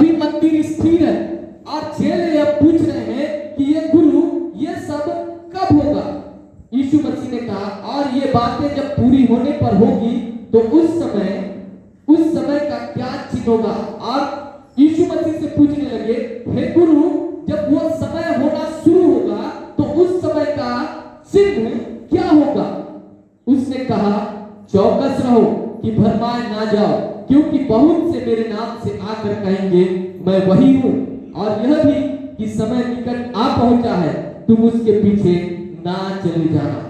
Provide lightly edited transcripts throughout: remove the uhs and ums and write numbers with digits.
अभी मंदिर स्थिर है और चेले अब पूछ रहे हैं कि ये गुरु ये सब कब होगा। यीशु मसीह ने कहा और ये बातें जब पूरी होने पर होगी तो उस समय का क्या चिन्ह होगा। और यीशु मसीह से पूछने लगे, हे गुरु जब वो समय होना शुरू होगा तो उस समय का चिन्ह क्या होगा। उसने कहा, चौकस रहो कि भरमाए ना जाओ, क्योंकि बहुत से मेरे नाम से आकर कहेंगे मैं वही हूं, और यह भी कि समय निकट आ पहुंचा है, तुम उसके पीछे ना चले जाना।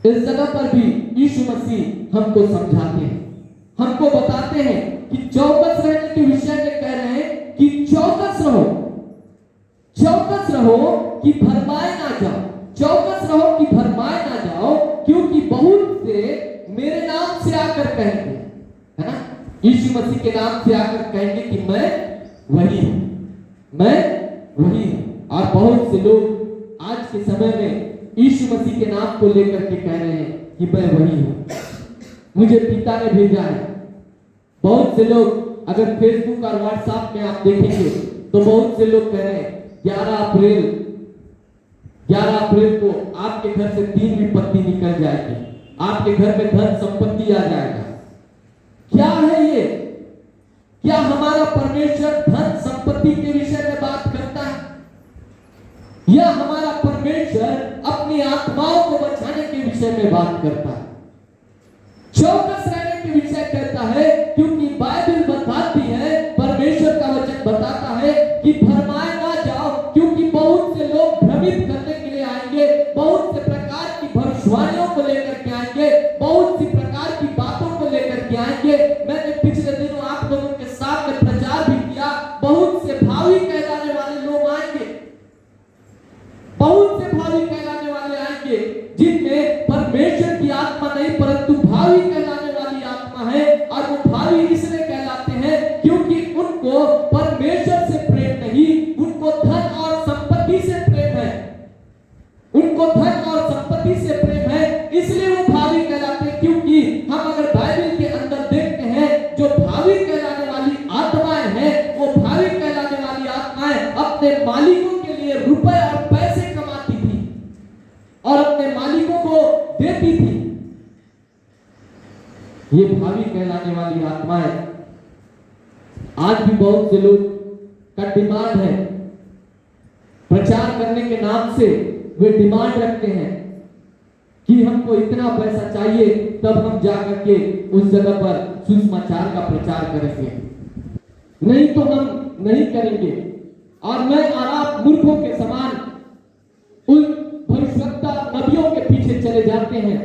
इस जगह पर भी यीशु मसीह हमको समझाते हैं, हमको बताते हैं कि चौकस रहने के विषय में कह रहे हैं कि चौकस रहो कि भरमाए ना जाओ, चौकस रहो कि भरमाए ना जाओ, क्योंकि बहुत से मेरे नाम से आकर कहेंगे, है ना, यीशु मसीह के नाम से आकर कहेंगे कि मैं वही हूं, मैं वही हूं। और बहुत से लोग आज के समय में यीशु मसीह के नाम को लेकर के कह रहे हैं कि मैं वही हूं, मुझे पिता ने भेजा है। बहुत से लोग अगर फेसबुक और व्हाट्सएप में आप देखेंगे तो बहुत से लोग कह रहे हैं 11 अप्रैल को आपके घर से 3 विपत्ति निकल जाएगी, आपके घर में धन संपत्ति आ जाएगा। क्या है ये? क्या हमारा परमेश्वर धन संपत्ति के विषय में बात करता है, या हमारा परमेश्वर अपनी आत्माओं को बचाने के विषय में बात करता है? चौकस रहने के विषय कहता है, क्योंकि बाइबल बताती है, परमेश्वर का वचन बताता है कि भरमाए ना जाओ, क्योंकि बहुत से लोग भ्रमित करने के लिए आएंगे, बहुत से प्रकार की भविष्यवाणियों को लेकर के आएंगे, बहुत सी प्रकार की बातों को लेकर के आएंगे। मैंने पिछले दिनों आप लोगों के सामने प्रचार भी किया, बहुत से भावी कहलाने वाले लोग आएंगे, बहुत से भावी कहलाने वाले आएंगे, जिनमें परमेश्वर की आत्मा नहीं परंतु भावी कहलाने वाली आत्मा है। और वो भावी इसलिए कहलाते हैं क्योंकि उनको परमेश्वर से प्रेम नहीं, उनको धन और संपत्ति से प्रेम है, उनको धन और संपत्ति से प्रेम है, इसलिए वो भावी कहलाते हैं। क्योंकि हम अगर बाइबल के अंदर देखते हैं, जो भावी कहलाने वाली आत्माएं हैं, वो भावी कहलाने वाली आत्माएं अपने मालिकों के लिए रुपए और पैसे कमाती थी और अपने मालिकों को देती थी। ये भावी कहलाने वाली आत्माएं आज भी बहुत से लोग का डिमांड है, प्रचार करने के नाम से वे डिमांड रखते हैं कि हमको इतना पैसा चाहिए तब हम जाकर के उस जगह पर सुसमाचार का प्रचार करेंगे, नहीं तो हम नहीं करेंगे। और मैं और आप मूर्खों के समान उन भविष्यवक्ता नबियों के पीछे चले जाते हैं,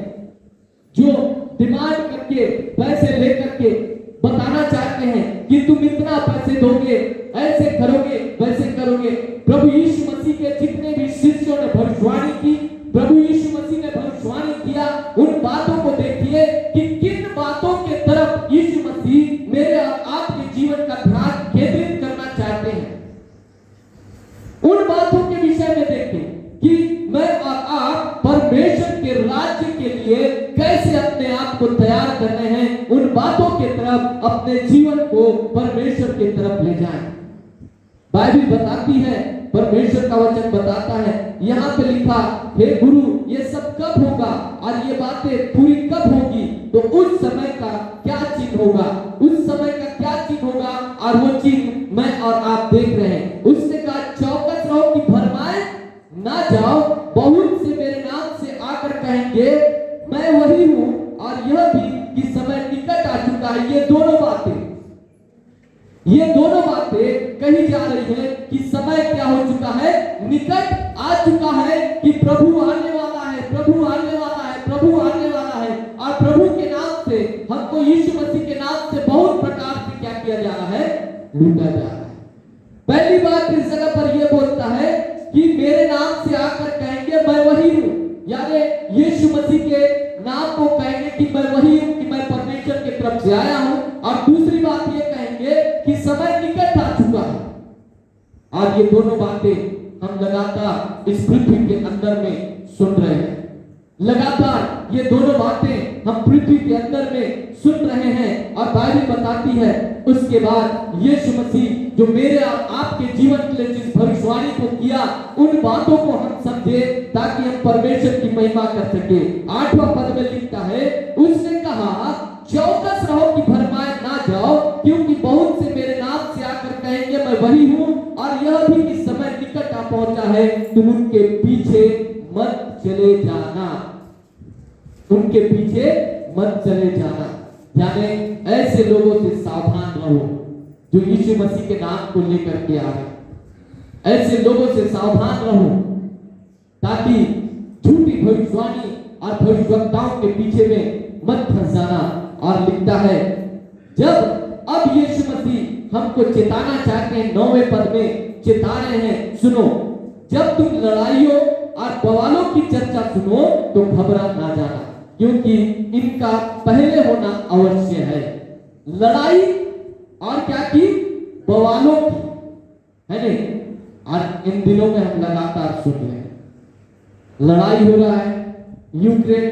जो डिमांड करके पैसे लेकर के बताना चाहते हैं कि तुम इतना पैसे दोगे, ऐसे करोगे, वैसे करोगे। प्रभु यीशु मसीह के जितने भी शिष्यों ने भविष्यवाणी की, प्रभु यीशु मसीह ने भविष्यवाणी किया, उन बातों को देखिए कि किन बातों के तरफ यीशु मसीह मेरे और आपके जीवन का ध्यान केंद्रित करना चाहते हैं। उन बातों के विषय में देखें कि मैं और आप परमेश्वर के राज्य के लिए कैसे अपने आप को तैयार कर रहे हैं, उन बातों के तरफ अपने जीवन को परमेश्वर की तरफ ले जाएं। बाइबल बताती है, परमेश्वर का वचन बताता है, यहाँ पे लिखा, हे गुरु ये सब कब होगा और ये बातें पूरी कब होगी, तो उस समय का क्या चिन्ह होगा, उस समय का क्या चिन्ह होगा। और वो चिन्ह मैं और आप देख रहे हैं। उसने कहा, चौकस रहो कि भरमाए ना जाओ, बहुत से मेरे नाम से आकर कहेंगे मैं वही हूं, और यह भी कि समय निकट आ चुका है। ये दोनों बातें कही जा रही है कि समय क्या हो चुका है, निकट आ चुका है, कि प्रभु आने वाला है, प्रभु आने वाला है, प्रभु आने वाला है। और प्रभु के नाम से, हमको यीशु मसीह के नाम से बहुत प्रकार से क्या किया जा रहा है, लूटा जा रहा है। पहली बात इस जगह पर यह बोलता है कि मेरे नाम से आकर कहेंगे मैं वही हूं, यानी यीशु मसीह के नाम को कहेंगे कि मैं वही हूं, कि मैं परमेश्वर की तरफ से आया हूं। और दूसरी बात ये कहेंगे कि समय निकट आ चुका है। आज ये दोनों बातें हम लगातार इस पृथ्वी के अंदर में सुन रहे हैं, लगातार ये दोनों बातें हम पृथ्वी के अंदर में सुन रहे हैं और बाइबल बताती है उसके बाद यीशु मसीह जो मेरे और आपके जीवन के लिए जिस भविष्यवाणी को किया उन बातों को हम समझे ताकि हम परमेश्वर की महिमा कर सके। 8वां पद में लिखता है, उसने कहा चौकस रहो कि भरमाए ना जाओ, क्योंकि बहुत से मेरे नाम से आकर कहेंगे मैं वही हूँ, और यह भी कि समय निकट आ पहुंचा है, तुम उनके पीछे मत चले जाना, उनके पीछे मत चले जाना। यानी ऐसे लोगों से सावधान रहो जो यीशु मसीह के नाम को लेकर के आ रहे। ऐसे लोगों से सावधान रहो ताकि झूठी भविष्यवाणी और भविष्यवक्ताओं के पीछे में मत फंस जाना। और लिखता है जब अब यीशु मसीह हमको चेताना चाहते हैं, 9वें पद में चेता रहे हैं, सुनो जब तुम लड़ाइयों और बवालों की चर्चा सुनो तो घबरा ना जाना, क्योंकि इनका पहले होना अवश्य है। लड़ाई और क्या की? बवालों की, है नहीं? और इन दिनों में हम लगातार सुन रहे हैं लड़ाई हो रहा है, यूक्रेन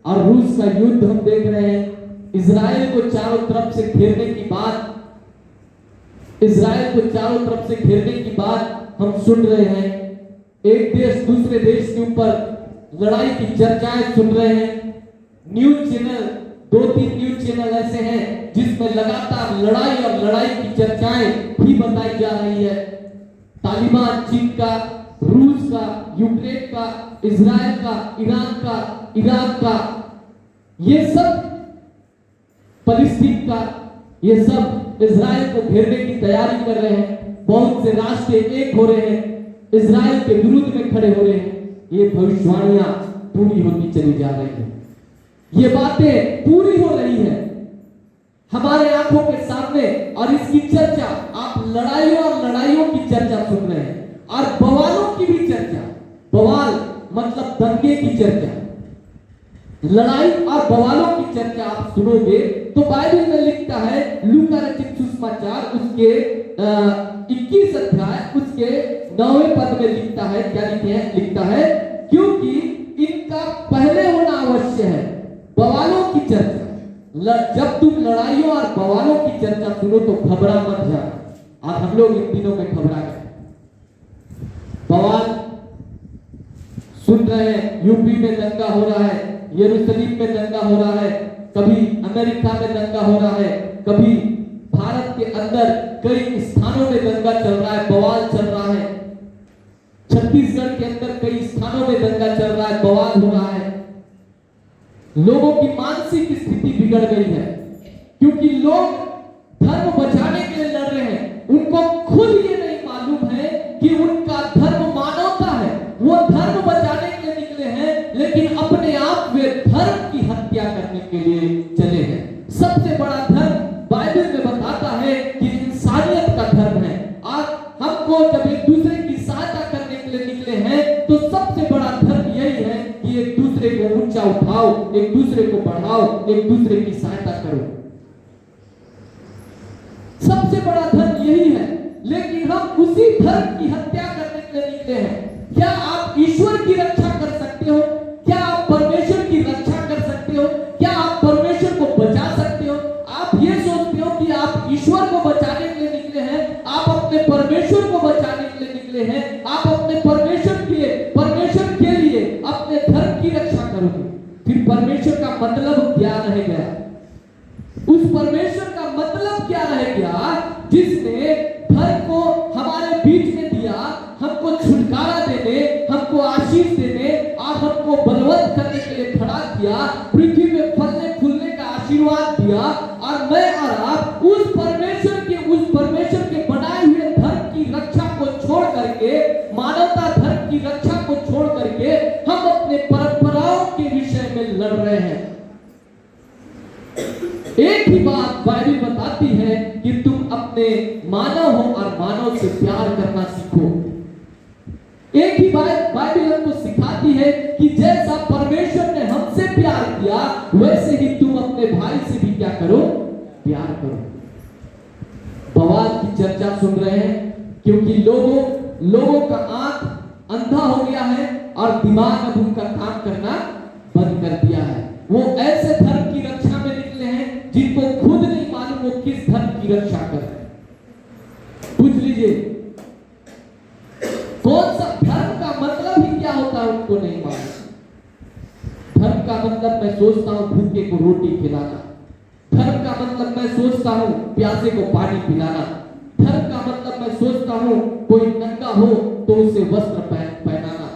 और रूस का युद्ध हम देख रहे हैं। इजराइल को चारों तरफ से घेरने की बात, इजराइल को चारों तरफ से घेरने की बात हम सुन रहे हैं। एक देश दूसरे देश के ऊपर लड़ाई की चर्चाएं सुन रहे हैं। न्यूज चैनल, 2-3 न्यूज चैनल ऐसे हैं जिसमें लगातार लड़ाई और लड़ाई की चर्चाएं ही बताई जा रही है। तालिबान चीन का, रूस का, यूक्रेन का, इजराइल का, ईरान का, इराक का, ये सब फलस्तीन का, ये सब इजराइल को घेरने की तैयारी कर रहे हैं। बहुत से राष्ट्र एक हो रहे हैं, इजराइल के विरुद्ध में खड़े हो रहे हैं। ये भविष्यवाणियां पूरी होती चली जा रही है, ये बातें पूरी हो रही है हमारे आंखों के सामने। और इसकी चर्चा, आप लड़ाइयों और लड़ाइयों की चर्चा सुन रहे हैं और बवालों की भी चर्चा। बवाल मतलब दंगे की चर्चा, लड़ाई और बवालों की चर्चा आप सुनोगे तो बाइबल में लिखता है, लूका रचित सुसमाचार उसके 21 अध्याय उसके 9वें पद में लिखता है, क्या लिखता है, क्योंकि इनका पहले होना अवश्य है। बवालों की चर्चा, जब तुम लड़ाइयों और बवालों की चर्चा सुनो तो घबरा मत जाना। और हम लोग इन दिनों में घबरा गए, बवाल सुन रहे हैं। यूपी में दंगा हो रहा है, यरूशलेम में दंगा हो रहा है, कभी अमेरिका में दंगा हो रहा है, कभी भारत के अंदर कई स्थानों में दंगा चल रहा है, बवाल चल रहा है। छत्तीसगढ़ के अंदर कई स्थानों में दंगा चल रहा है, बवाल हो रहा है। लोगों की मानसिक स्थिति बिगड़ गई है क्योंकि लोग धर्म बचाने के लिए लड़ रहे हैं। उनको खुद ये नहीं मालूम है कि उनका धर्म मानवता है, वो धर्म बचाने के लिए निकले हैं, लेकिन अपने आप वे धर्म की हत्या करने के लिए चले हैं। सबसे बड़ा धर्म बाइबल में बताता है कि इंसानियत का धर्म है। और हमको जब एक दूसरे की सहायता करने के लिए निकले हैं तो सबसे बड़ा धर्म यही है कि एक दूसरे को ऊंचा उठाओ, एक दूसरे को बढ़ाओ, एक दूसरे की सहायता करो। सबसे बड़ा धर्म यही है, लेकिन हम उसी धर्म की हत्या करने के लिए निकले हैं। क्या आप ईश्वर की रक्षा कर सकते हो? क्या आप परमेश्वर की रक्षा कर सकते हो? क्या आप परमेश्वर को बचा सकते हो? आप ये सोचते हो कि आप ईश्वर को बचाने के लिए निकले हैं, आप अपने परमेश्वर को बचाने के लिए निकले हैं, आप अपने परमेश्वर के लिए अपने धर्म की रक्षा करोगे, फिर परमेश्वर का मतलब क्या रह गया? उस परमेश्वर का मतलब क्या रह गया जिसने धर्म को हमारे बीच में दिया, हमको छुटकारा देने, हमको आशीष देने और हमको बलवंत करने के लिए खड़ा किया, पृथ्वी में फलने फूलने का आशीर्वाद दिया। और मैं और आप उस परमेश्वर के बनाए हुए धर्म की रक्षा को छोड़ करके, मानवता धर्म की रक्षा को छोड़ करके हम अपने परंपराओं के विषय में लड़ रहे हैं। एक ही बात बाइबल बताती है कि तुम अपने मानव हो और मानव से प्यार करना सीखो। एक ही बात बाइबल हमको सिखाती है कि जैसा परमेश्वर ने हमसे प्यार किया वैसे ही तुम अपने भाई से भी क्या करो? प्यार करो। बवाल की चर्चा सुन रहे हैं क्योंकि लोगों का आंख अंधा हो गया है और दिमाग अब उनका काम करना बंद कर दिया है। वो ऐसे धर्म की रक्षा में निकले हैं की रक्षा कर रहे हैं। पूछ लीजिए कौन सा धर्म का मतलब ही क्या होता है उनको नहीं मालूम। धर्म का मतलब मैं सोचता हूं भूखे को रोटी खिलाना, धर्म का मतलब मैं सोचता हूं प्यासे को पानी पिलाना, धर्म का मतलब मैं सोचता हूं कोई नंगा हो तो उसे वस्त्र पहनाना।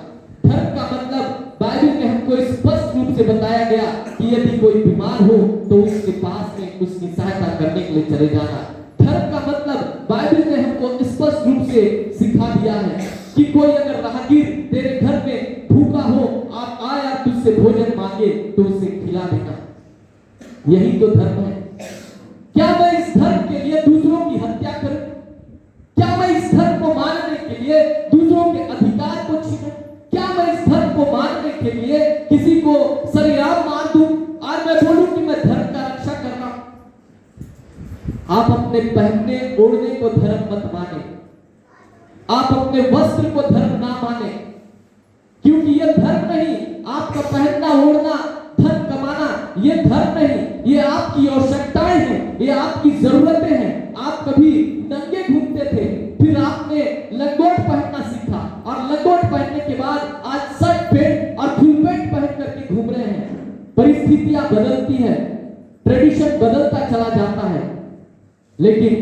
धर्म का मतलब बाइबल में हमको स्पष्ट रूप से बताया गया कि यदि कोई बीमार हो तो उसके पास में उसकी सहायता करने के लिए चले जाना। धर्म का मतलब बाइबल ने हमको स्पष्ट रूप से सिखा दिया है कि कोई अगर राहगीर तेरे घर में भूखा हो, आप आया तुझसे भोजन मांगे तो उसे खिला देना। यही तो धर्म है। क्या मैं इस धर्म के लिए दूसरों की हत्या करूं? क्या मैं इस धर्म को मानने के लिए दूसरों के अधिकार को छीनूं? क्या मैं इस धर्म को मानने के लिए किसी को सरेआम मार दूं और मैं बोलूं कि मैं धर्म का रक्षा कर रहा हूं? आप अपने पहनने ओढ़ने को धर्म मत माने, आप अपने वस्त्र को धर्म ना माने, क्योंकि यह धर्म नहीं। आपका पहनना ओढ़ना, धन कमाना ये धर्म नहीं, ये आपकी आवश्यकताएं हैं, ये आपकी जरूरतें हैं। आप कभी नंगे घूमते थे, फिर आपने लंगोट पहनना सीखा और लंगोट पहनने के बाद आज शर्ट पैंट और फुल पैंट पहन करके घूम रहे हैं। परिस्थितियां बदलती है, ट्रेडिशन बदलता चला जाता है, लेकिन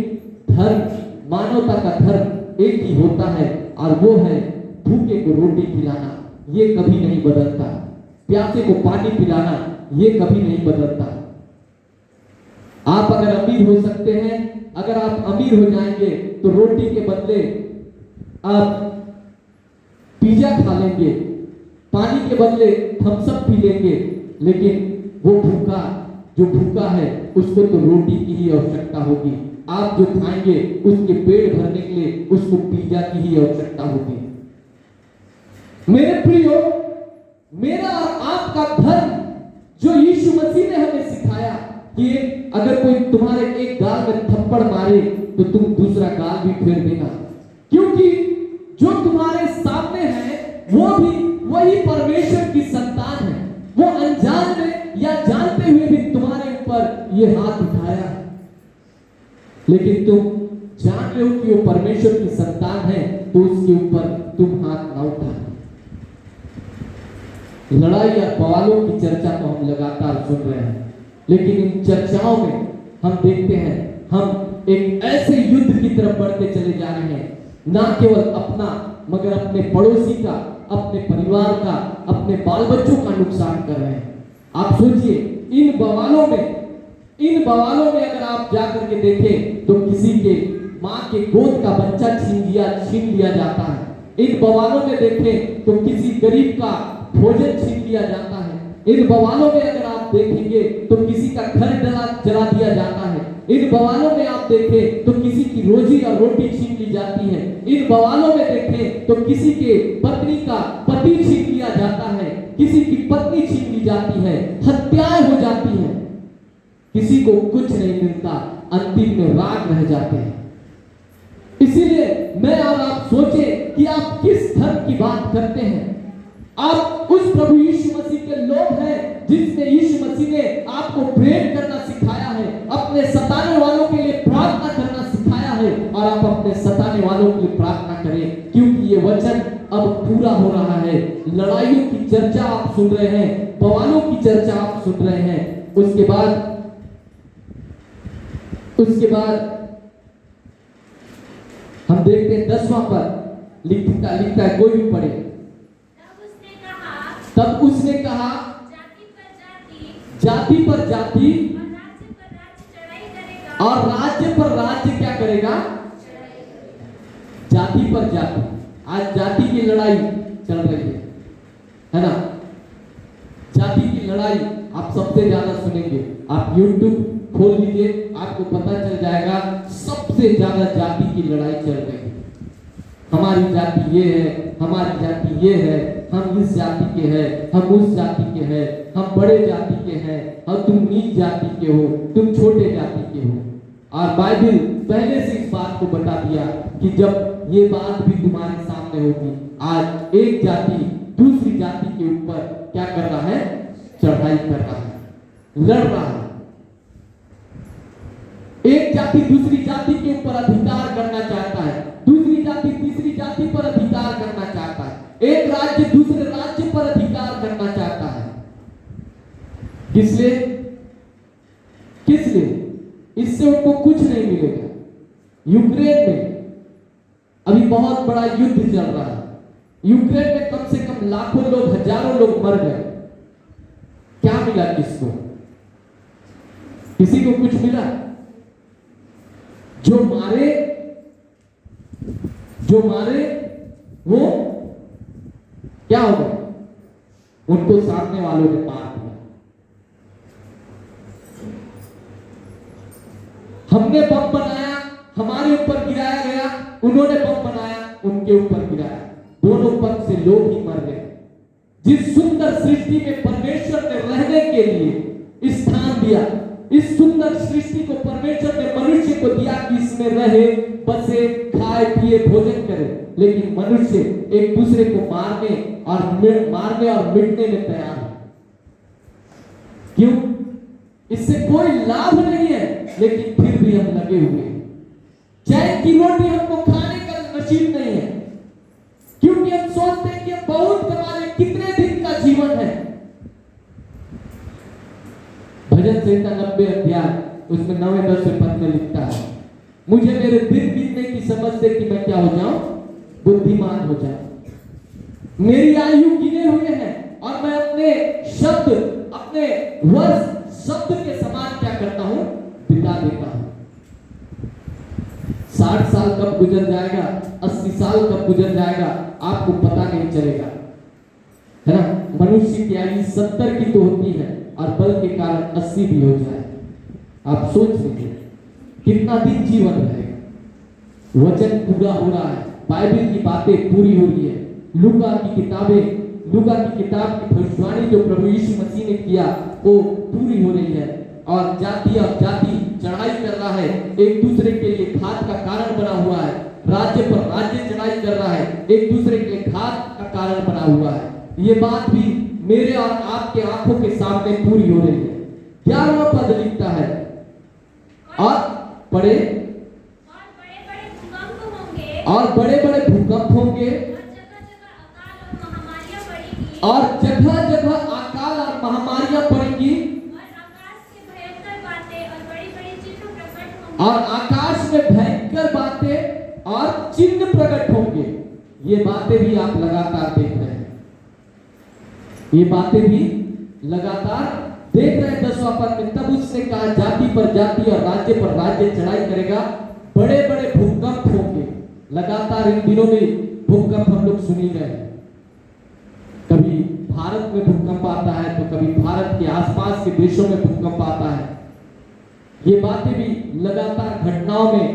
धर्म, मानवता का धर्म एक ही होता है और वो है भूखे को रोटी खिलाना। ये कभी नहीं बदलता। प्यासे को पानी पिलाना ये कभी नहीं बदलता। आप अगर अमीर हो सकते हैं, अगर आप अमीर हो जाएंगे तो रोटी के बदले आप पिज्जा खा लेंगे, पानी के बदले थम्स अप पी लेंगे, लेकिन वो भूखा, जो भूखा है उसको तो रोटी की ही आवश्यकता होगी। आप जो खाएंगे उसके पेट भरने के लिए उसको पिज्जा की ही आवश्यकता होगी। मेरे प्रियो, मेरा और आपका धर्म जो यीशु मसीह ने हमें सिखाया कि अगर कोई तुम्हारे एक गाल में थप्पड़ मारे तो तुम दूसरा गाल भी फेर देना, क्योंकि जो तुम्हारे सामने है वो भी वही परमेश्वर की संतान है। वो अनजान में या जानते हुए भी तुम्हारे ऊपर ये हाथ उठाया, लेकिन तुम जान रहे हो कि वो परमेश्वर की संतान है तो उसके ऊपर तुम हाथ ना उठाना। लड़ाई या बवालों की चर्चा तो हम लगातार सुन रहे हैं, लेकिन इन चर्चाओं में हम देखते हैं हम एक ऐसे युद्ध की तरफ बढ़ते चले जा रहे हैं, ना केवल अपना मगर अपने पड़ोसी का, अपने परिवार का, अपने बाल बच्चों का नुकसान कर रहे हैं। आप सोचिए, इन बवालों में अगर आप जाकर के देखें तो किसी के माँ के गोद का बच्चा छीन लिया जाता है। इन बवालों में देखें तो किसी गरीब का भोजन छीन लिया जाता है। इन बवालों में अगर आप देखेंगे तो किसी का घर जला दिया जाता है। इन बवालों में आप देखें तो किसी की रोजी और रोटी छीन ली जाती है। इन बवालों में देखें तो किसी के पत्नी का पति छीन लिया जाता है, किसी की पत्नी छीन ली जाती है, हत्याएं हो जाती हैं, किसी को कुछ नहीं मिलता, अंतिम में राग रह जाते हैं। इसीलिए मैं और आप सोचे कि आप किस धर्म की बात करते हैं। आप उस प्रभु यीशु मसीह के लोग हैं जिसने यीशु मसीह ने आपको प्रेम करना सिखाया है, अपने सताने वालों के लिए प्रार्थना करना सिखाया है, और आप अपने सताने वालों के लिए प्रार्थना करें, क्योंकि ये वचन अब पूरा हो रहा है। लड़ाइयों की चर्चा आप सुन रहे हैं, बवालों की चर्चा आप सुन रहे हैं। उसके बाद हम देखते हैं 10वां पद लिखता है, कोई भी पढ़े। तब उसने कहा जाति पर जाति और राज्य पर राज्य क्या करेगा? जाति पर जाति। आज जाति की लड़ाई चल रही है ना? जाति की लड़ाई आप सबसे ज्यादा सुनेंगे। आप YouTube खोल लीजिए, आपको पता चल जाएगा सबसे ज्यादा जाति की लड़ाई चल रही है। हमारी जाति ये है, हमारी जाति ये है, हम इस जाति के हैं, हम उस जाति के हैं, हम बड़े जाति के हैं, और तुम नीच जाति के हो, तुम छोटे जाति के हो। और बाइबल पहले से इस बात को बता दिया कि जब ये बात भी तुम्हारे सामने होगी। आज एक जाति दूसरी जाति के ऊपर क्या कर रहा है? चढ़ाई कर रहा है, लड़ रहा है। एक जाति दूसरी जाति के ऊपर अधिकार करना चाहता है, दूसरी जाति तीसरी जाति पर अधिकार करना चाहता है, एक राज्य दूसरे राज्य पर अधिकार करना चाहता है। किस लिए? किस लिए? इससे उनको कुछ नहीं मिलेगा। यूक्रेन में अभी बहुत बड़ा युद्ध चल रहा है। यूक्रेन में कम से कम लाखों लोग, हजारों लोग मर गए। क्या मिला किसको? किसी को कुछ मिला? जो मारे वो क्या हो गए? उनको सामने वालों ने मार दिया। हमने बम बनाया, हमारे ऊपर गिराया गया, उन्होंने बम बनाया, उनके ऊपर गिराया, दोनों पक्ष से लोग ही मर गए। जिस सुंदर सृष्टि में परमेश्वर ने रहने के लिए स्थान दिया, इस सुंदर सृष्टि को परमेश्वर ने मनुष्य को दिया कि इसमें रहे, बसे, खाए पिए, भोजन करे, लेकिन मनुष्य एक दूसरे को मारने और मिटने में तैयार है। क्यों? इससे कोई लाभ नहीं है, लेकिन फिर भी हम लगे हुए हैं। चैन की रोटी हमको खाने का नसीब नहीं है, क्योंकि हम सोचते हैं कि हम बहुत कमा लें, कितने दिन का जीवन है। भजन संहिता 90 अध्याय उसमें 9-10 पद में लिखता है, मुझे मेरे दिन बीतने की समझ से कि मैं क्या हो जाऊं, बुद्धिमान हो जाऊं। मेरी आयु गिने हुए हैं और मैं अपने शब्द, अपने वर्ष शब्द के समान क्या करता हूं, बिता देता हूं। 60 साल कब गुजर जाएगा, 80 साल कब गुजर जाएगा, आपको पता नहीं चलेगा, है ना। मनुष्य की आयु 70 की तो होती है और बल के कारण 80 भी हो जाए। आप सोच लीजिए कितना दिन जीवन रहेगा। वचन पूरा हो रहा है, बाइबल की बातें पूरी हो रही है। लूका की किताब की भविष्यवाणी जो प्रभु यीशु मसीह ने किया वो पूरी हो रही है, और जाति और जाति चढ़ाई कर रहा है, एक दूसरे के लिए घात का कारण बना हुआ है। राज्य पर राज्य चढ़ाई कर रहा है, एक दूसरे के लिए घात का कारण बना हुआ है। ये बात भी मेरे और आपके आंखों के सामने पूरी हो रही है। 11वां पद लिखता है, और बड़े बड़े भूकंप होंगे और जगह जगह अकाल और महामारियां पड़ेंगी और आकाश में भयंकर बातें और चिन्ह प्रकट होंगे। ये बातें भी आप लगातार देख रहे हैं, ये बातें भी लगातार देख रहे हैं। 10वां पद में, तब उसने कहा, जाति पर जाति और राज्य पर राज्य चढ़ाई करेगा, बड़े बड़े भूकंप होंगे। लगातार इन दिनों में भूकंप हम लोग सुन ही रहे हैं। कभी भारत में भूकंप आता है तो कभी भारत के आसपास के देशों में भूकंप आता है। ये बातें भी लगातार घटनाओं में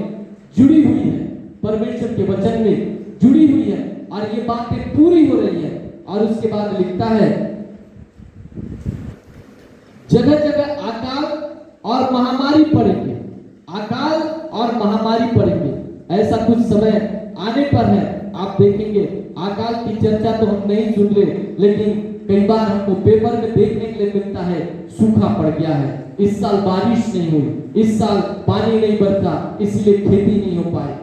जुड़ी हुई है, परमेश्वर के वचन में जुड़ी हुई है, और ये बातें पूरी हो रही है। और उसके बाद लिखता है, जगह जगह अकाल और महामारी पड़ेंगे, अकाल और महामारी पड़ेंगे। ऐसा कुछ समय आने पर है, आप देखेंगे। अकाल की चर्चा तो हम नहीं सुन रहे, लेकिन कई बार हमको पेपर में देखने के लिए मिलता है, सूखा पड़ गया है, इस साल बारिश नहीं हुई, इस साल पानी नहीं बरसा, इसलिए खेती नहीं हो पाई,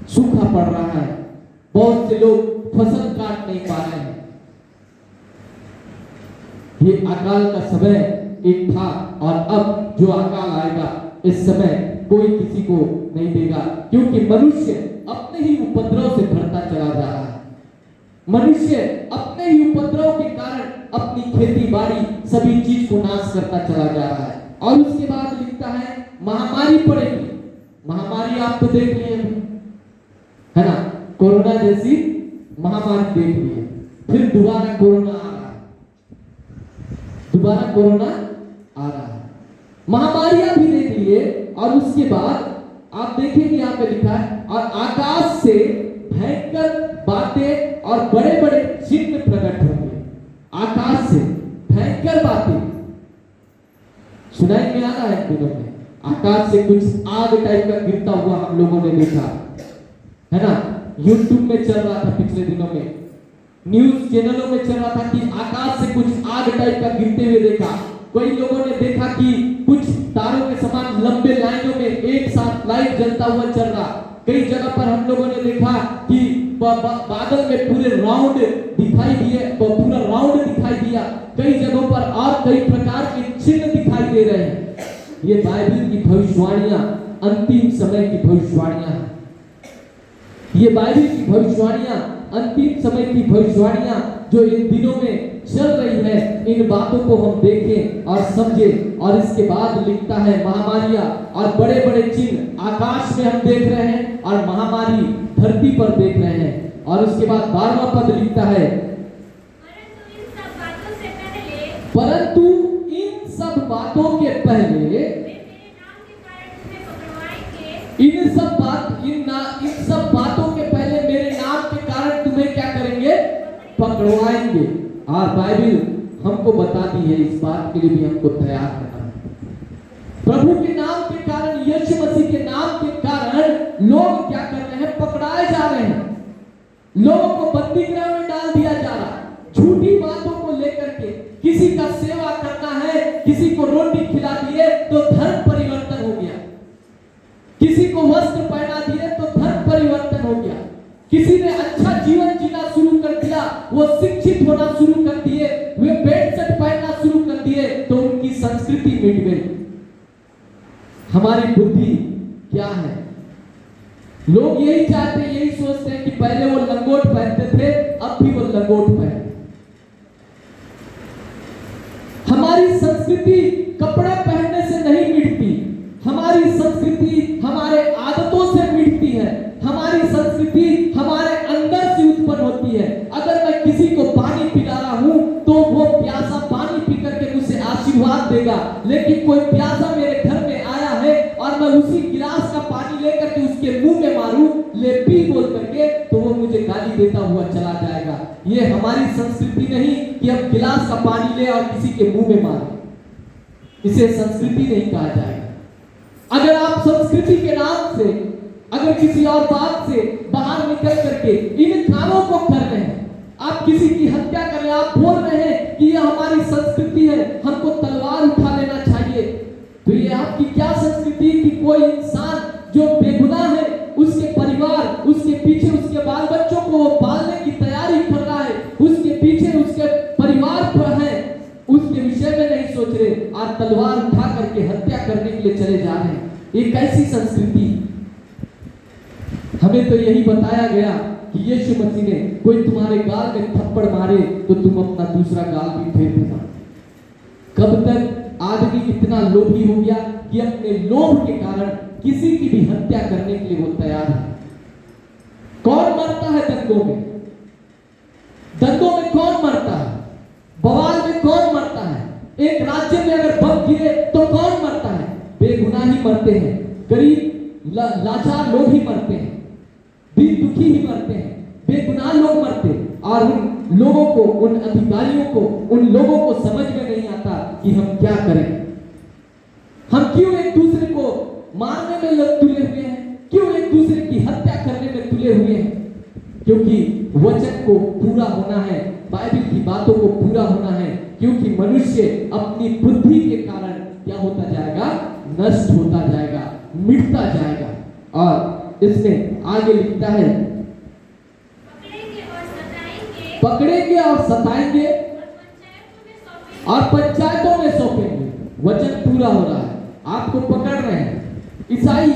सूखा पड़ रहा है, बहुत से लोग फसल काट नहीं पा रहे हैं। ये अकाल का समय एक था, और अब जो अकाल आएगा, इस समय कोई किसी को नहीं देगा, क्योंकि मनुष्य अपने ही उपद्रव से भरता चला जा रहा है। मनुष्य अपने ही उपद्रव के कारण अपनी खेती बाड़ी सभी चीज को नाश करता चला जा रहा है। और उसके बाद लिखता है, महामारी पड़ेगी। महामारी आप तो देख लिए है ना, कोरोना जैसी महामारी देख लिए, फिर दोबारा कोरोना आ रहा है, दोबारा कोरोना आ रहा है, महामारियां भी देख लिए। और उसके बाद आप देखेंगे यहाँ पे लिखा है, और आकाश से भयंकर बातें और बड़े बड़े चिन्ह प्रकट होंगे। आकाश से भयंकर बातें सुनाई में आ रहा है दिनों में। आकाश से कुछ आग टाइप का गिरता हुआ हम लोगों ने देखा है ना, यूट्यूब में चल रहा था पिछले दिनों में, न्यूज चैनलों में चल रहा था कि आकाश से कुछ आग टाइप का गिरते हुए देखा। कई लोगों ने देखा कि कुछ तारों के समान लंबे लाइनों में एक साथ लाइट जलता हुआ चल रहा। कई जगह पर हम लोगों ने देखा कि बादल में पूरे राउंड दिखाई दिए, पूरा राउंड दिखाई दिया। कई जगहों पर और कई प्रकार के चिन्ह दिखाई दे रहे हैं। ये बाइबल की भविष्यवाणियां, अंतिम समय की भविष्यवाणियां हैं। ये बाइबल की भविष्यवाणियां, अंतिम समय की भविष्यवाणियां जो इन दिनों में चल रही है, इन बातों को हम देखें और समझें। और इसके बाद लिखता है महामारियां और बड़े बड़े चिन्ह आकाश में हम देख रहे हैं और महामारी धरती पर देख रहे हैं। और उसके बाद 12वां पद लिखता है, परंतु इन सब बातों के पहले इन सब बातों के पहले मेरे नाम के कारण तुम्हें क्या करेंगे? पकड़वाएंगे। और बाइबल हमको बताती है, इस बात के लिए भी हमको तैयार रहना है। प्रभु के नाम के कारण, यीशु मसीह के नाम के कारण लोग क्या कर रहे हैं? पकड़ाए जा रहे हैं। लोगों को बंदी गृह में डाल दिया जा रहा है झूठी बातों को लेकर के। किसी का सेवा करना है, किसी को रोटी खिला दिए तो धर्म परिवर्तन हो गया। किसी को वस्त्र पहना दिए तो धर्म परिवर्तन हो गया। किसी ने अच्छा जीवन जीना शुरू कर दिया, वो शिक्षित होना शुरू कर दिए, वे पैंट शर्ट पहनना शुरू कर दिए तो उनकी संस्कृति मिट गई। हमारी बुद्धि क्या है? लोग यही चाहते हैं, यही सोचते हैं कि पहले वो लंगोट पहनते थे, अब भी वो लंगोट पहने। हमारी संस्कृति कपड़े पहनने से नहीं मिटती, हमारी संस्कृति हमारे आदतों से मिटती है। हमारी संस्कृति हमारे अंदर से उत्पन्न होती है। अगर मैं किसी को पानी पिला रहा हूं तो वो प्यासा पानी पी करके मुझे आशीर्वाद देगा, लेकिन कोई प्यासा मेरे घर में आया है और मैं उसी गिलास का पानी लेकर के उसके मुंह में मारूं, ले पी बोल करके, तो वो मुझे गाली देता हुआ चला जाएगा। ये हमारी संस्कृति नहीं कि हम गिलास का पानी ले और किसी के मुंह में मारें। इसे संस्कृति नहीं कहा जाएगा। अगर आप संस्कृति के नाम से, अगर किसी और बात से बाहर निकल करके इन कामों को कर रहे हैं, आप किसी की हत्या कर रहे हैं, आप बोल रहे हैं कि यह हमारी संस्कृति है, हमको तलवार उठा लेना चाहिए, तो ये आपकी क्या संस्कृति कि कोई इंसान जो बेगुनाह है, उसके परिवार, उसके पीछे उसके बाल बच्चों को पालने की तैयारी कर रहा है, उसके पीछे उसके परिवार पर है, उसके विषय में नहीं सोच रहे और तलवार उठा करके हत्या करने के लिए चले जा रहे हैं। ये कैसी संस्कृति? हमें तो यही बताया गया कि यीशु मसीह ने कोई तुम्हारे गाल में थप्पड़ मारे तो तुम अपना दूसरा गाल भी फेर देना। कब तक आदमी इतना लोभी हो गया कि अपने लोभ के कारण किसी की भी हत्या करने के लिए वो तैयार है। कौन मरता है दंगों में? दंगों में कौन मरता है? बवाल में कौन मरता है? एक राज्य में अगर बम गिरे तो कौन मरता है? बेगुनाह ही मरते हैं, गरीब लाचार लोग ही मरते हैं, दिल दुखी ही मरते हैं, बेगुनाह लोग मरते हैं। और उन लोगों को, उन अधिकारियों को, उन लोगों को समझ में नहीं आता कि हम क्या करें। हम क्यों एक दूसरे को मारने में तुले हुए हैं, क्यों एक दूसरे की हत्या करने में तुले हुए हैं? क्योंकि वचन को पूरा होना है, बाइबल की बातों को पूरा होना है। क्योंकि मनुष्य अपनी बुद्धि के कारण क्या होता जाएगा? नष्ट होता जाएगा, मिटता जाएगा। और इसमें आगे लिखता है, पकड़ेंगे और सताएंगे और पंचायतों में सौंपेंगे। वचन पूरा हो रहा है, आपको पकड़ रहे हैं। ईसाई,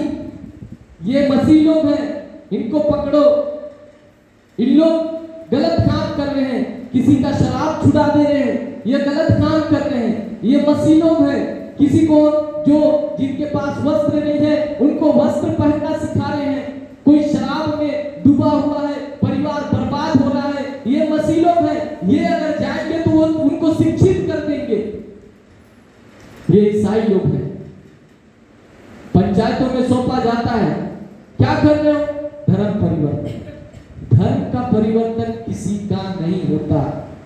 ये मसीह लोग हैं, इनको पकड़ो। इन लोग गलत काम कर रहे हैं, किसी का शराब छुड़ा दे रहे हैं, ये गलत काम कर रहे हैं। ये मसीह लोग हैं, किसी को जो जिनके पास वस्त्र नहीं है उनको वस्त्र पहनना सिखा रहे हैं। कोई शराब में डूबा हुआ है, परिवार बर्बाद हो रहा है, ये मसीह लोग हैं। ये अगर जाएंगे तो वो उनको शिक्षित कर देंगे। ये ईसाई लोग हैं। पंचायतों में सौंपा जाता है, क्या कर रहे हो? धर्म परिवर्तन। धर्म का परिवर्तन किसी का नहीं होता।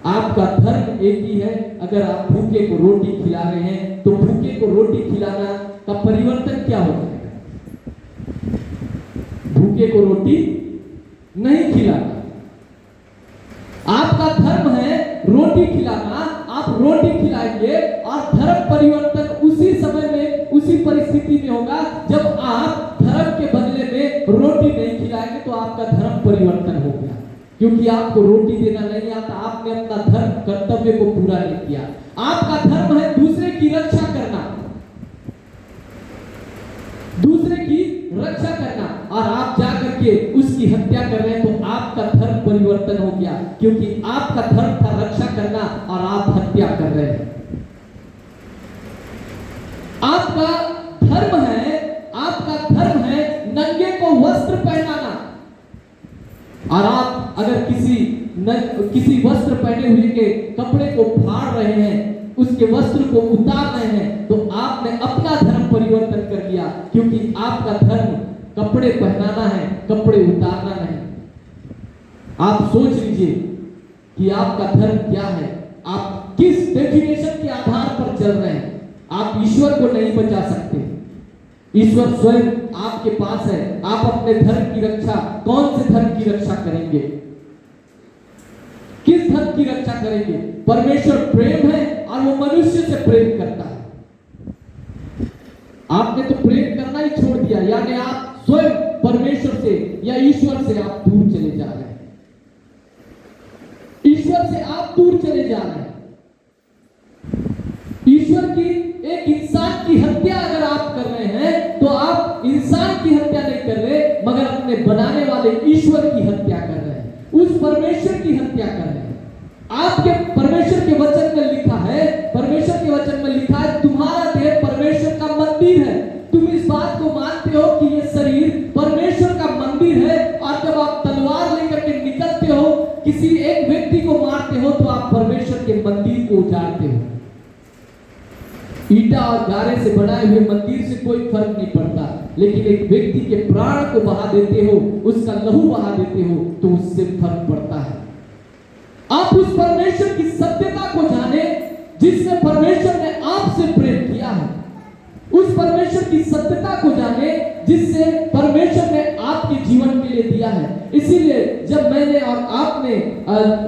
आपका धर्म एक ही है। अगर आप भूखे को रोटी खिला रहे हैं तो भूखे को रोटी खिलाना का परिवर्तन क्या होता है? भूखे को रोटी नहीं खिलाना। आपका धर्म है रोटी खिलाना, आप रोटी खिलाएंगे और धर्म परिवर्तन उसी समय में खिलाएंगे तो आपका धर्म परिवर्तन हो गया, क्योंकि आपको रोटी देना नहीं आता, आपने अपना धर्म कर्तव्य को पूरा नहीं किया। आपका धर्म है दूसरे की रक्षा करना, दूसरे की रक्षा करना, और आप जाकर के उसकी हत्या कर रहे हैं, तो आपका धर्म परिवर्तन हो गया, क्योंकि आपका धर्म था रक्षा करना और आप हत्या कर रहे हैं। आपका धर्म है नंगे को वस्त्र पहनाना, और आप अगर किसी वस्त्र पहने हुए के कपड़े को फाड़ रहे हैं, उसके वस्त्र को उतार रहे हैं, तो आपने अपना धर्म परिवर्तन कर लिया, क्योंकि आपका धर्म कपड़े पहनाना है, कपड़े उतारना नहीं। आप सोच लीजिए कि आपका धर्म क्या है, आप किस डेफिनेशन के आधार पर चल रहे हैं। आप ईश्वर को नहीं बचा सकते, ईश्वर स्वयं आपके पास है। आप अपने धर्म की रक्षा, कौन से धर्म की रक्षा करेंगे, किस धर्म की रक्षा करेंगे? परमेश्वर प्रेम है और वो मनुष्य से प्रेम करता है। आपने तो प्रेम करना ही छोड़ दिया, यानी आप स्वयं परमेश्वर से या ईश्वर से आप दूर चले जा रहे हैं, ईश्वर से आप दूर चले जा रहे हैं। ईश्वर की एक इंसान की हत्या अगर आप कर रहे हैं, तो आप इंसान की हत्या नहीं कर रहे, मगर अपने बनाने वाले ईश्वर की हत्या कर रहे हैं, उस परमेश्वर की हत्या कर रहे हैं। आपके परमेश्वर के वचन में लिखा है, परमेश्वर के वचन में लिखा है, तुम्हारा देह परमेश्वर का मंदिर है। तुम इस बात को मानते हो कि ये शरीर परमेश्वर का मंदिर है, और जब आप तलवार लेकर के निकलते हो, किसी एक व्यक्ति को मारते हो, तो आप परमेश्वर के मंदिर को उजाड़ते हो। ईटा और गारे से बनाए हुए मंदिर से कोई फर्क नहीं पड़ता, लेकिन एक व्यक्ति के प्राण को बहा देते हो, उसका लहू बहा देते हो, तो उससे फर्क पड़ता है। आप उस परमेश्वर की सत्यता को जाने जिसने परमेश्वर ने आपसे प्रेम किया है, उस परमेश्वर की सत्यता को जाने जिससे परमेश्वर ने आपके जीवन के लिए दिया है। इसीलिए जब मैंने और आपने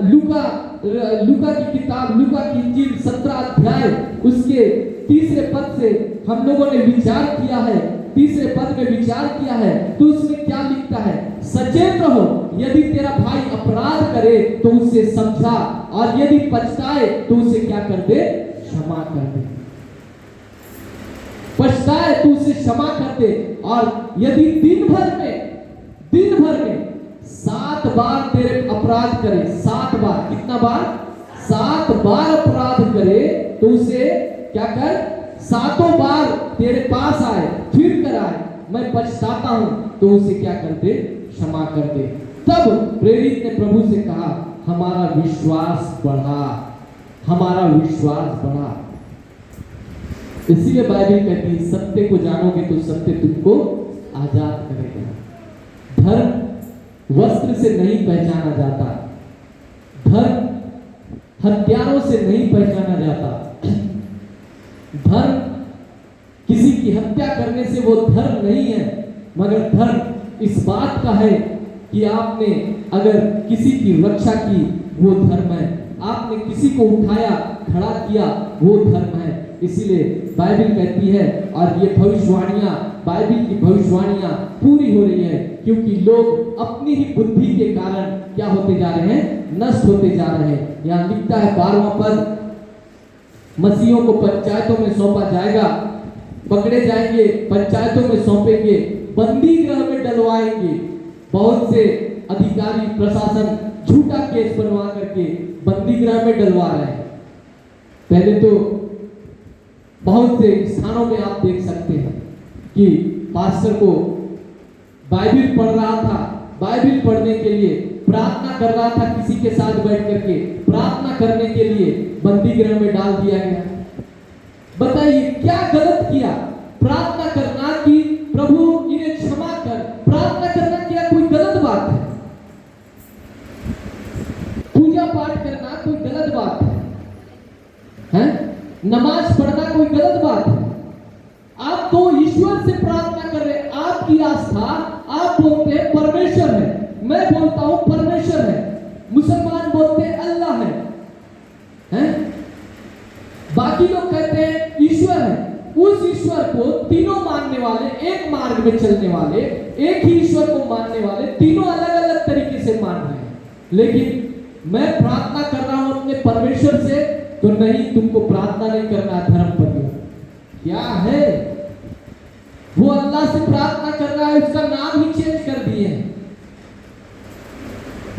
लूका की किताब, लूका की इंजील 17 अध्याय उसके तीसरे पद से हम लोगों ने विचार किया है, तीसरे पद में विचार किया है, तो उसमें क्या लिखता है? सचेत रहो, यदि तेरा भाई अपराध करे तो उसे समझा, और यदि पछताए तो उसे क्या कर दे? क्षमा कर दे। पछताए तो उसे क्षमा कर दे, और यदि दिन भर में 7 बार तेरे अपराध करे, 7 बार, कितना बार? 7 बार अपराध करे, तो उसे क्या कर? 7 बार तेरे पास आए, फिर कराए, मैं पछताता हूं, तो उसे क्या कर दे? क्षमा कर दे। तब प्रेरित ने प्रभु से कहा, हमारा विश्वास बढ़ा, हमारा विश्वास बढ़ा। इसीलिए बाइबल कहती है, सत्य को जानोगे तो सत्य तुमको आजाद करेगा। धर्म वस्त्र से नहीं पहचाना जाता, धर्म हथियारों से नहीं पहचाना जाता, धर्म किसी की हत्या करने से वो धर्म नहीं है, मगर धर्म इस बात का है कि आपने अगर किसी की रक्षा की, वो धर्म है। आपने किसी को उठाया, खड़ा किया, वो धर्म है। इसीलिए बाइबल कहती है, और ये भविष्यवाणियां, बाइबल की भविष्यवाणियां पूरी हो रही है, क्योंकि लोग अपनी ही बुद्धि के कारण क्या होते जा रहे हैं? नष्ट होते जा रहे हैं। यहाँ लिखता है 12वां पद, मसीहों को पंचायतों में सौंपा जाएगा, पकड़े जाएंगे, पंचायतों में सौंपेंगे, बंदी गृह में डलवाएंगे। बहुत से अधिकारी प्रशासन झूठा केस बनवा करके बंदी गृह में डलवा रहे हैं। पहले तो बहुत से स्थानों में आप देख सकते हैं कि पास्टर को बाइबल पढ़ रहा था, बाइबल पढ़ने के लिए प्रार्थना कर रहा था, किसी के साथ बैठ करके प्रार्थना करने के लिए बंदी गृह में डाल दिया गया। बताइए क्या गलत किया? प्रार्थना करना कि प्रभु इन्हें क्षमा कर, प्रार्थना करना क्या कोई गलत बात है? पूजा पाठ करना कोई गलत बात है? नमाज पढ़ना कोई गलत बात है? आप तो ईश्वर से प्रार्थना कर रहे हैं, आपकी आस्था, आप बोलते हैं परमेश्वर है, मैं बोलता हूं परमेश्वर है, मुसलमान बोलते हैं अल्लाह है? बाकी लोग कहते हैं ईश्वर है। उस ईश्वर को तीनों मानने वाले, एक मार्ग में चलने वाले, एक ही ईश्वर को मानने वाले तीनों अलग अलग तरीके से मान रहे हैं। लेकिन मैं प्रार्थना कर रहा हूं अपने परमेश्वर से, तो नहीं, तुमको प्रार्थना नहीं करना, धर्म पत्नी क्या है, वो अल्लाह से प्रार्थना कर रहा है, उसका नाम ही चेंज कर दिए हैं।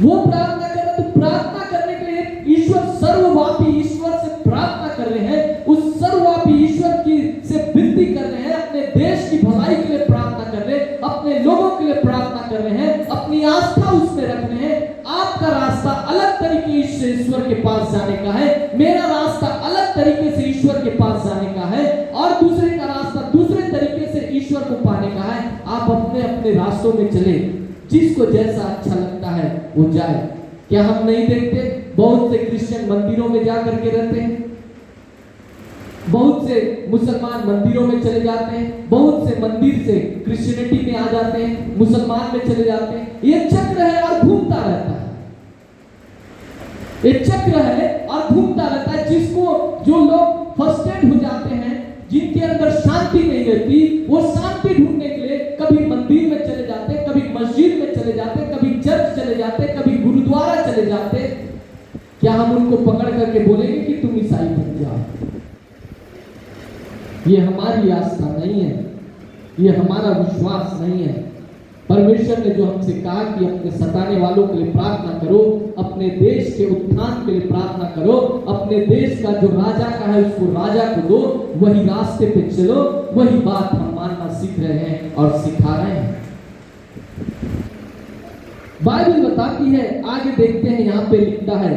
वो प्रार्थना कर रहा है, तो प्रार्थना करने के लिए ईश्वर, सर्वव्यापी ईश्वर से प्रार्थना कर रहे हैं, उस सर्वव्यापी ईश्वर की से विनती कर रहे हैं, अपने देश की भलाई के लिए प्रार्थना कर रहे हैं, अपने लोगों के लिए प्रार्थना कर रहे हैं, अपनी आस्था उसमें रख रहे हैं। आपका रास्ता अलग तरीके से ईश्वर के पास जाने का है, मेरा रास्ता अलग तरीके से ईश्वर के पास जाने का है, और दूसरे का रास्ता दूसरे तरीके से ईश्वर को पाने का है। आप अपने अपने रास्तों में चले, जिसको जैसा अच्छा लगता है वो जाए। क्या हम नहीं देखते बहुत से क्रिश्चियन मंदिरों में जाकर के रहते हैं, बहुत से मुसलमान मंदिरों में चले जाते हैं, बहुत से मंदिर से क्रिश्चियनिटी में आ जाते हैं, मुसलमान में चले जाते हैं। ये चक्र है और घूमता रहता है, ये चक्र है और घूमता रहता है। जिसको जो लोग फ्रस्ट्रेट हो जाते हैं, जिनके अंदर शांति नहीं रहती, वो शांति ढूंढने के लिए कभी मंदिर में चले जाते, कभी मस्जिद में चले जाते, कभी चर्च चले जाते, कभी गुरुद्वारा चले जाते। क्या हम उनको पकड़ करके बोलेंगे कि तुम ईसाई बन जाओ? ये हमारी आस्था नहीं है, ये हमारा विश्वास नहीं है। परमेश्वर ने जो हमसे कहा कि अपने सताने वालों के लिए प्रार्थना करो, अपने देश के उत्थान के लिए प्रार्थना करो, अपने देश का जो राजा का है उसको राजा को दो, वही रास्ते पे चलो, वही बात हम मानना सीख रहे हैं और सिखा रहे हैं। बाइबल बताती है, आगे देखते हैं, यहाँ पे लिखता है,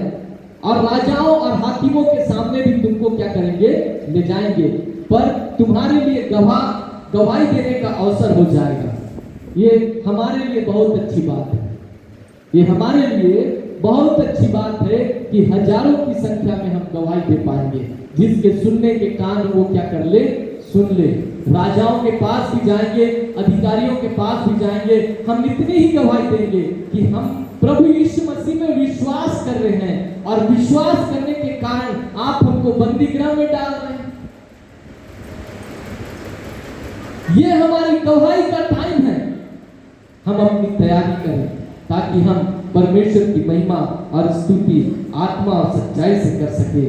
और राजाओं और हाकिमों के सामने भी तुमको क्या करेंगे, ले जाएंगे, पर तुम्हारे लिए गवाही देने का अवसर हो जाएगा। ये हमारे लिए बहुत अच्छी बात है, ये हमारे लिए बहुत अच्छी बात है कि हजारों की संख्या में हम गवाही दे पाएंगे। जिसके सुनने के कान वो क्या कर ले, सुन ले। राजाओं के पास भी जाएंगे, अधिकारियों के पास भी जाएंगे, हम इतनी ही गवाही देंगे कि हम प्रभु यीशु मसीह में विश्वास कर रहे हैं, और विश्वास करने के कारण आप हमको बंदी गृह में डाल रहे हैं। ये हमारी गवाही का टाइम है। हम अपनी तैयारी करें ताकि हम परमेश्वर की महिमा और स्तुति आत्मा और सच्चाई से कर सके।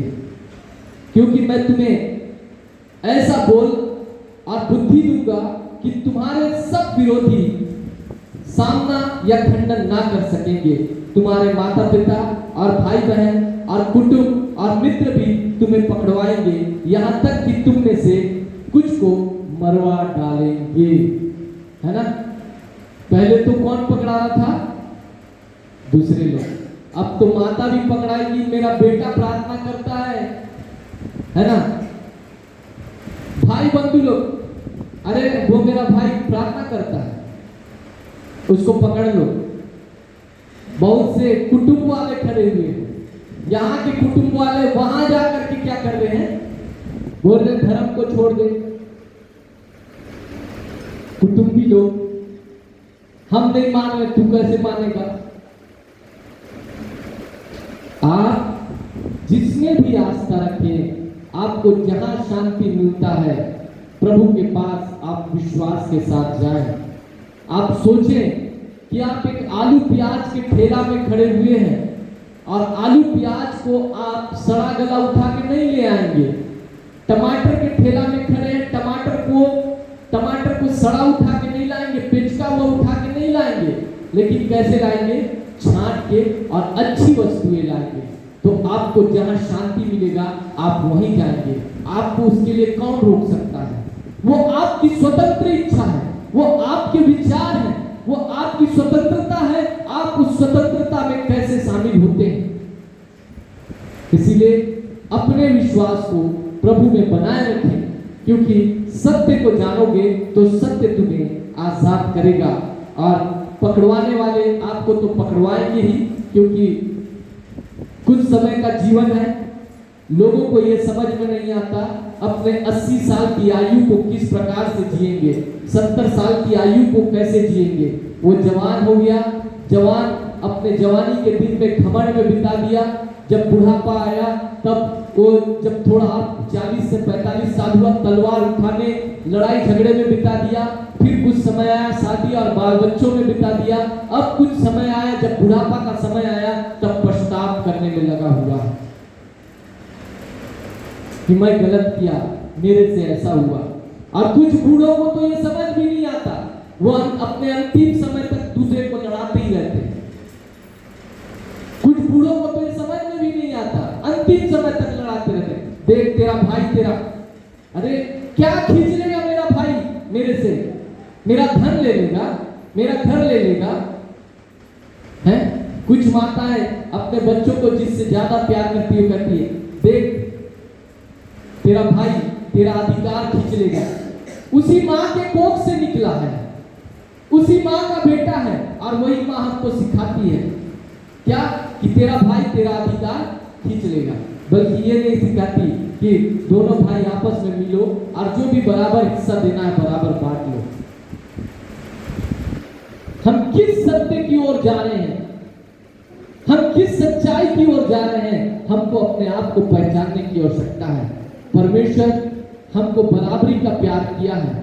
क्योंकि मैं तुम्हें ऐसा बोल और बुद्धि दूंगा कि तुम्हारे सब विरोधी सामना या खंडन ना कर सकेंगे। तुम्हारे माता पिता और भाई बहन और कुटुंब और मित्र भी तुम्हें पकड़वाएंगे, यहाँ तक कि तुम में से कुछ को मरवा डालेंगे। है ना? पहले तो कौन पकड़ा रहा था? दूसरे लोग। अब तो माता भी पकड़ाएगी, मेरा बेटा प्रार्थना करता है ना? भाई बंधु लोग, अरे वो मेरा भाई प्रार्थना करता है, उसको पकड़ लो। बहुत से कुटुंब वाले खड़े हुए हैं, यहाँ के कुटुंब वाले वहां जाकर के क्या कर रहे हैं, बोल रहे धर्म को छोड़ दे। कुटुंबी लोग, हम नहीं मान रहे, तू कैसे मानेगा? आप जिसमें भी आस्था रखें, आपको जहां शांति मिलता है प्रभु के पास, आप विश्वास के साथ जाएं। आप सोचें कि आप एक आलू प्याज के ठेला में खड़े हुए हैं और आलू प्याज को आप सड़ा गला उठा के नहीं ले आएंगे। टमाटर के ठेला में खड़े हैं, टमाटर को सड़ा उठा के नहीं लाएंगे, पिचका हुआ उठा के नहीं लाएंगे, लेकिन कैसे लाएंगे? छांट के और अच्छी वस्तुएं लाएंगे। तो आपको जहां शांति मिलेगा आप वहीं जाएंगे। आपको उसके लिए कौन रोक सकता है? वो आपकी स्वतंत्र इच्छा है, वो आपके विचार हैं, वो आपकी स्वतंत्रता है। आप उस स्वतंत्रता में कैसे शामिल होते हैं? इसीलिए अपने विश्वास को प्रभु में बनाए रखें, क्योंकि सत्य को जानोगे तो सत्य तुम्हें आजाद करेगा। और पकड़वाने वाले आपको तो पकड़वाएंगे ही, क्योंकि कुछ समय का जीवन है। लोगों को ये समझ में नहीं आता अपने 80 साल की आयु को किस प्रकार से जिएंगे, 70 साल की आयु को कैसे जिएंगे। वो जवान हो गया, जवान अपने जवानी के दिन में घमंड में बिता दिया, जब बुढ़ापा आया तब वो जब थोड़ा 40 से 45 साल हुआ, तलवार उठाने लड़ाई झगड़े में बिता दिया। फिर कुछ समय आया शादी और बाल बच्चों में बिता दिया। अब कुछ समय आया जब बुढ़ापा का समय आया तब पछतावा करने में लगा हुआ कि मैं गलत किया, मेरे से ऐसा हुआ। और कुछ बूढ़ों को तो ये समझ भी नहीं आता, वो अपने अंतिम समय तक दूसरे को लड़ाते ही रहते हैं। कुछ बूढ़ों को तो ये समझ में भी नहीं आता, अंतिम समय तक लड़ाते रहते हैं। देख तेरा भाई तेरा, अरे क्या खींच लेगा मेरा भाई मेरे से, मेरा धन ले लेगा, मेरा घर ले लेगा, है? कुछ माताएं अपने बच्चों को जिससे ज्यादा प्यार करती है कहती है, देख तेरा भाई तेरा अधिकार खींच लेगा। उसी माँ के कोख से निकला है, उसी माँ का बेटा है, और वही माँ हमको सिखाती है क्या कि तेरा भाई तेरा अधिकार खींच लेगा। बल्कि ये नहीं सिखाती कि दोनों भाई आपस में मिलो और जो भी बराबर हिस्सा देना है बराबर बांट लो। हम किस सत्य की ओर जा रहे हैं, हम किस सच्चाई की ओर जा रहे हैं, हमको अपने आप को पहचानने की आवश्यकता है। परमेश्वर हमको बराबरी का प्यार किया है,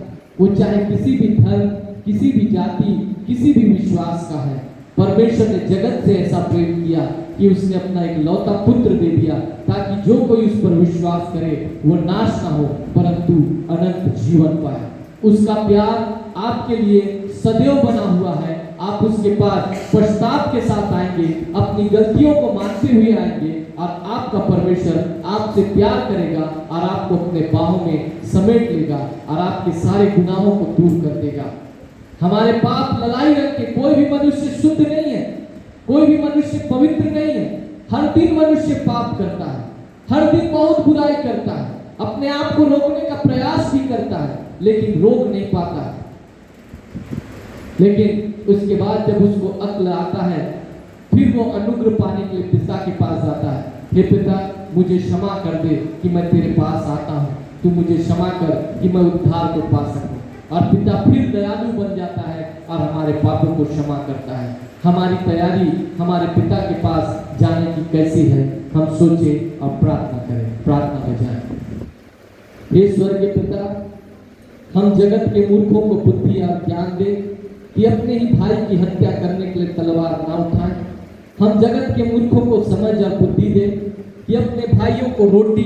वो चाहे किसी भी धर्म, किसी भी जाति, किसी भी विश्वास का है। परमेश्वर ने जगत से ऐसा प्रेम किया कि उसने अपना एक लौता पुत्र दे दिया ताकि जो कोई उस पर विश्वास करे वो नाश ना हो परंतु अनंत जीवन पाए। उसका प्यार आपके लिए सदैव बना हुआ है। आप उसके पास पश्चाताप के साथ आएंगे, अपनी गलतियों को मानते हुए आएंगे और आपका परमेश्वर आपसे प्यार करेगा और आपको अपने बाहों में समेट लेगा और आपके सारे गुनाहों को दूर कर देगा। हमारे पाप ललाई रंग के, कोई भी मनुष्य शुद्ध नहीं है, कोई भी मनुष्य पवित्र नहीं है। हर दिन मनुष्य पाप करता है, हर दिन बहुत बुराई करता है, अपने आप को रोकने का प्रयास भी करता है लेकिन रोक नहीं पाता है। लेकिन उसके बाद जब उसको अक्ल आता है फिर वो अनुग्रह पाने के लिए पिता के पास जाता है। हे पिता, मुझे क्षमा कर दे कि मैं तेरे पास आता हूँ, तू मुझे क्षमा कर कि मैं उद्धार को पा सकूं। और पिता फिर दयालु बन जाता है और हमारे पापों को क्षमा करता है। हमारी तैयारी हमारे पिता के पास जाने की कैसी है, हम सोचें और प्रार्थना करें। प्रार्थना में जाएं। हे स्वर्गीय पिता, हम जगत के मूर्खों को बुद्धि और ज्ञान दे कि अपने ही भाई की हत्या करने के लिए तलवार ना उठाएं। हम जगत के मूर्खों को समझ और बुद्धि दे कि अपने भाइयों को रोटी,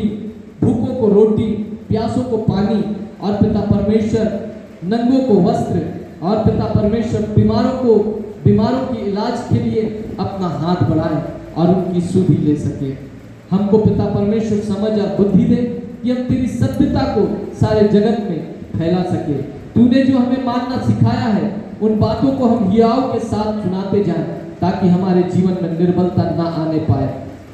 भूखों को रोटी, प्यासों को पानी, और पिता परमेश्वर नंगों को वस्त्र, और पिता परमेश्वर बीमारों की इलाज के लिए अपना हाथ बढ़ाएं और उनकी सुधि ले सके। हमको पिता परमेश्वर समझ और बुद्धि दे कि हम तेरी सत्यता को सारे जगत में फैला सके। तूने जो हमें मानना सिखाया है उन बातों को हम हियाव के साथ सुनाते जाएं ताकि हमारे जीवन में निर्बलता ना आने पाए।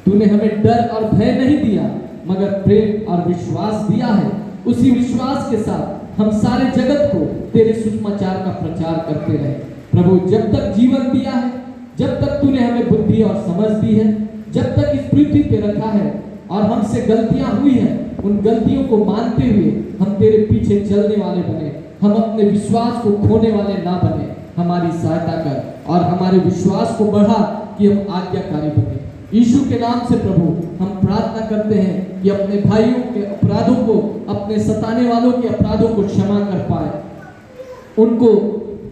तूने हमें डर और भय नहीं दिया मगर प्रेम और विश्वास दिया है। उसी विश्वास के साथ हम सारे जगत को तेरे सुसमाचार का प्रचार करते रहे। प्रभु, जब तक जीवन दिया है, जब तक तूने हमें बुद्धि और समझ दी है, जब तक इस पृथ्वी पे रखा है और हमसे गलतियां हुई हैं, उन गलतियों को मानते हुए हम तेरे पीछे चलने वाले बने, हम अपने विश्वास को खोने वाले ना बने। हमारी सहायता कर और हमारे विश्वास को बढ़ा कि हम आज्ञाकारी बने। यीशु के नाम से प्रभु हम प्रार्थना करते हैं कि अपने भाइयों के अपराधों को, अपने सताने वालों के अपराधों को क्षमा कर पाए, उनको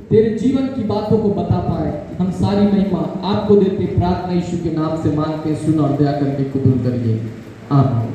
तेरे जीवन की बातों को बता पाए। हम सारी महिमा आपको देते प्रार्थना यीशु के नाम से मांगते, सुन और दया करके कबूल करिए। आमीन।